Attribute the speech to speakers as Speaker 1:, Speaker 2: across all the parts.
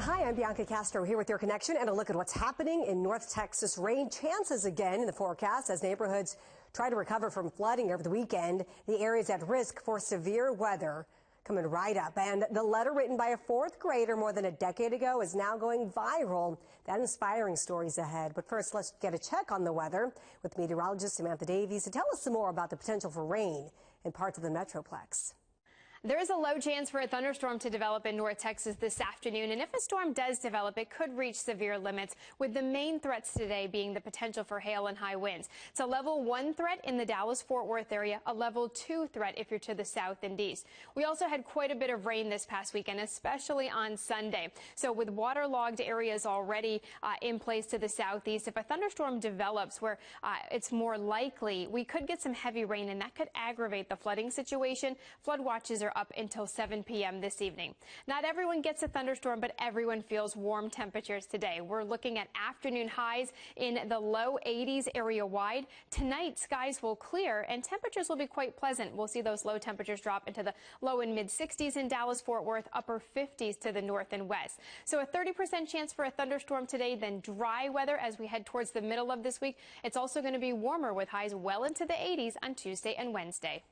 Speaker 1: Hi, I'm Bianca Castro here with your connection and a look at what's happening in North Texas. Rain chances again in the forecast as neighborhoods try to recover from flooding over the weekend. The areas at risk for severe weather coming right up. And the letter written by a fourth grader more than a decade ago is now going viral. That inspiring stories ahead. But first, let's get a check on the weather with meteorologist Samantha Davies to tell us some more about the potential for rain in parts of the Metroplex.
Speaker 2: There is a low chance for a thunderstorm to develop in North Texas this afternoon, and if a storm does develop, it could reach severe limits, with the main threats today being the potential for hail and high winds. It's a level 1 threat in the Dallas-Fort Worth area, a level 2 threat if you're to the south and east. We also had quite a bit of rain this past weekend, especially on Sunday. So with waterlogged areas already in place to the southeast, if a thunderstorm develops where it's more likely, we could get some heavy rain, and that could aggravate the flooding situation. Flood watches are up until 7 p.m. this evening. Not everyone gets a thunderstorm, but everyone feels warm temperatures today. We're looking at afternoon highs in the low 80s area-wide. Tonight, skies will clear and temperatures will be quite pleasant. We'll see those low temperatures drop into the low and mid-60s in Dallas-Fort Worth, upper 50s to the north and west. So a 30% chance for a thunderstorm today, then dry weather as we head towards the middle of this week. It's also going to be warmer with highs well into the 80s on Tuesday and Wednesday.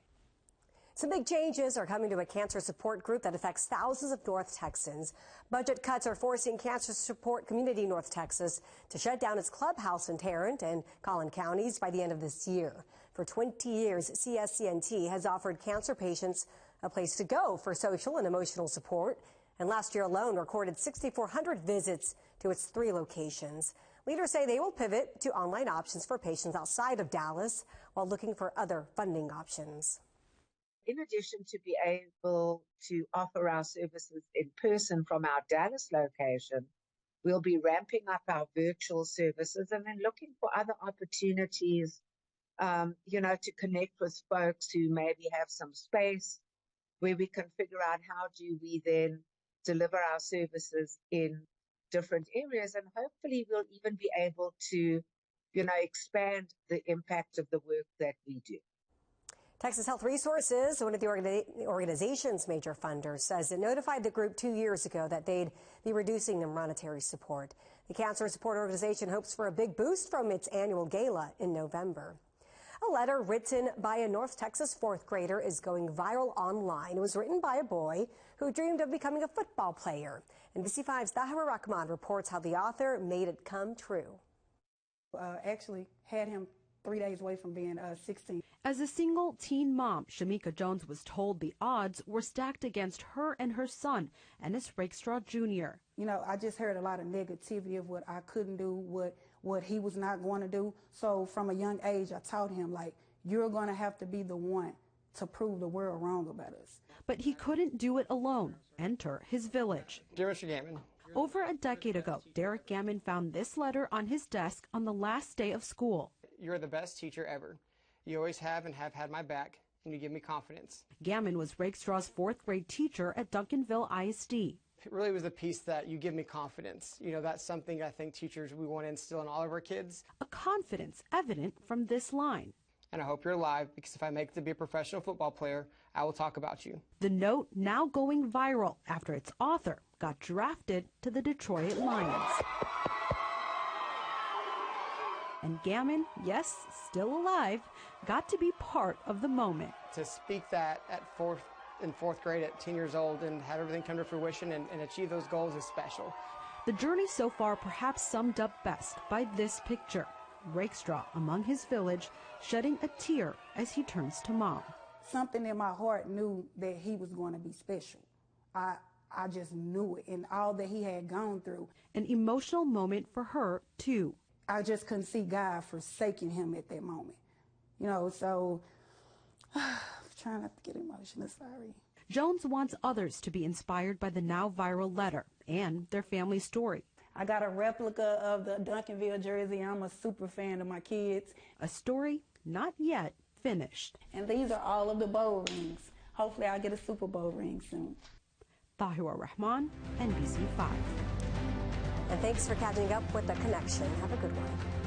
Speaker 1: Some big changes are coming to a cancer support group that affects thousands of North Texans. Budget cuts are forcing Cancer Support Community North Texas to shut down its clubhouse in Tarrant and Collin counties by the end of this year. For 20 years, CSCNT has offered cancer patients a place to go for social and emotional support, and last year alone recorded 6,400 visits to its 3 locations. Leaders say they will pivot to online options for patients outside of Dallas while looking for other funding options.
Speaker 3: In addition to be able to offer our services in person from our Dallas location, we'll be ramping up our virtual services and then looking for other opportunities, to connect with folks who maybe have some space where we can figure out how do we then deliver our services in different areas. And hopefully we'll even be able to, expand the impact of the work that we do.
Speaker 1: Texas Health Resources, one of the organization's major funders, says it notified the group 2 years ago that they'd be reducing their monetary support. The Cancer Support Organization hopes for a big boost from its annual gala in November. A letter written by a North Texas 4th grader is going viral online. It was written by a boy who dreamed of becoming a football player. NBC5's Tahira Rahman reports how the author made it come true.
Speaker 4: Actually had him 3 days away from being 16.
Speaker 5: As a single teen mom, Shamika Jones was told the odds were stacked against her and her son, Ennis Rakestraw Jr.
Speaker 4: I just heard a lot of negativity of what I couldn't do, what he was not going to do. So from a young age, I taught him, you're going to have to be the one to prove the world wrong about us.
Speaker 5: But he couldn't do it alone. Enter his village.
Speaker 6: Dear Mr. Gammon.
Speaker 5: Over a decade ago, Derek Gammon found this letter on his desk on the last day of school.
Speaker 6: You're the best teacher ever. You always have and have had my back, and you give me confidence.
Speaker 5: Gammon was Rakestraw's 4th grade teacher at Duncanville ISD.
Speaker 6: It really was the piece that you give me confidence. That's something I think teachers, we want to instill in all of our kids.
Speaker 5: A confidence evident from this line.
Speaker 6: And I hope you're alive, because if I make it to be a professional football player, I will talk about you.
Speaker 5: The note now going viral after its author got drafted to the Detroit Lions. And Gammon, yes, still alive, got to be part of the moment.
Speaker 6: To speak that in fourth grade at 10 years old and have everything come to fruition and achieve those goals is special.
Speaker 5: The journey so far perhaps summed up best by this picture. Rakestraw among his village, shedding a tear as he turns to mom.
Speaker 4: Something in my heart knew that he was going to be special. I just knew it, and all that he had gone through.
Speaker 5: An emotional moment for her, too.
Speaker 4: I just couldn't see God forsaking him at that moment. So I'm trying not to get emotional, sorry.
Speaker 5: Jones wants others to be inspired by the now viral letter and their family story.
Speaker 4: I got a replica of the Duncanville jersey. I'm a super fan of my kids.
Speaker 5: A story not yet finished.
Speaker 4: And these are all of the bowl rings. Hopefully I'll get a Super Bowl ring soon.
Speaker 5: Tahira Rahman, NBC5.
Speaker 1: And thanks for catching up with The Connection. Have a good one.